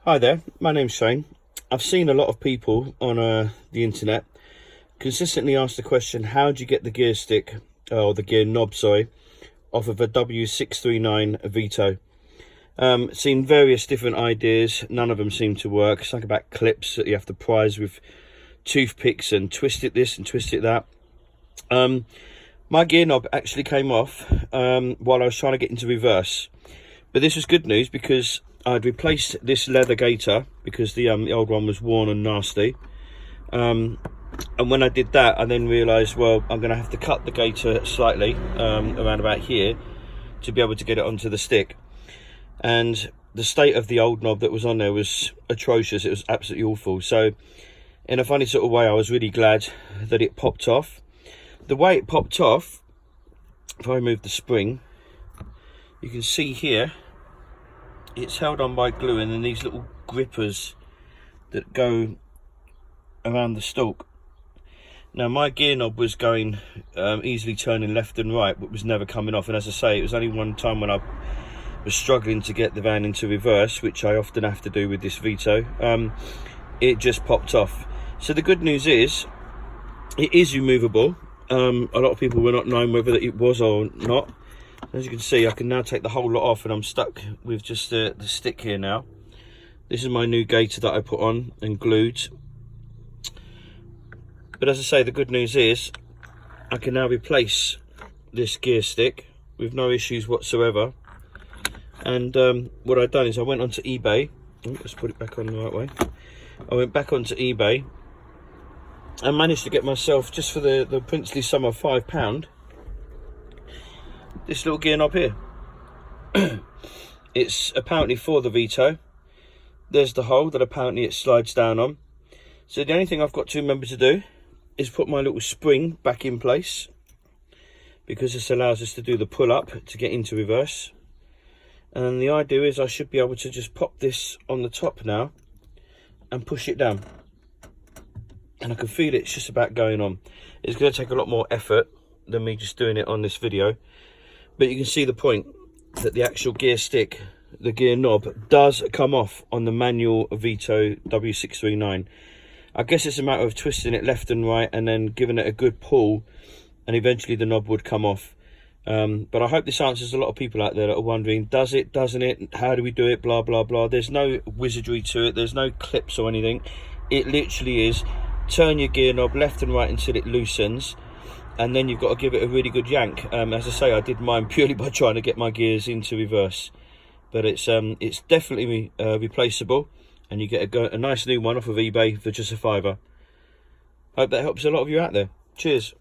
Hi there, my name's Shane. I've seen a lot of people on the internet consistently ask the question, how do you get the gear stick, or the gear knob, sorry, off of a W639 Vito? Seen various different ideas, none of them seem to work. Something about clips that you have to prise with toothpicks and twist it this and twist it that. My gear knob actually came off while I was trying to get into reverse. But this was good news because I'd replaced this leather gaiter because the old one was worn and nasty. And when I did that, I then realised, well, I'm going to have to cut the gaiter slightly around about here to be able to get it onto the stick. And the state of the old knob that was on there was atrocious. It was absolutely awful. So in a funny sort of way, I was really glad that it popped off. The way it popped off, if I remove the spring, you can see here it's held on by glue, and then these little grippers that go around the stalk. Now my gear knob was going easily turning left and right, but was never coming off. And as I say, it was only one time when I was struggling to get the van into reverse, which I often have to do with this Vito. It just popped off. So the good news is it is removable. A lot of people were not knowing whether it was or not. As you can see, I can now take the whole lot off, and I'm stuck with just the stick here now. This is my new gaiter that I put on and glued. But as I say, the good news is I can now replace this gear stick with no issues whatsoever. And what I've done is I went onto eBay. Let's put it back on the right way. I went back onto eBay and managed to get myself, just for the princely sum of £5, this little gear knob here. It's apparently for the Vito. There's the hole that apparently it slides down on. So the only thing I've got to remember to do is put my little spring back in place, because this allows us to do the pull up to get into reverse. And the idea is I should be able to just pop this on the top now and push it down. And I can feel it's just about going on. It's going to take a lot more effort than me just doing it on this video. But you can see the point that the actual gear stick, the gear knob, does come off on the manual Vito W639. I guess it's a matter of twisting it left and right and then giving it a good pull, and eventually the knob would come off. But I hope this answers a lot of people out there that are wondering, does it, doesn't it, how do we do it, blah blah blah. There's no wizardry to it, there's no clips or anything. It literally is turn your gear knob left and right until it loosens, and then you've got to give it a really good yank. As I say, I did mine purely by trying to get my gears into reverse. But it's definitely replaceable, and you get a nice new one off of eBay for just £5. Hope that helps a lot of you out there. Cheers.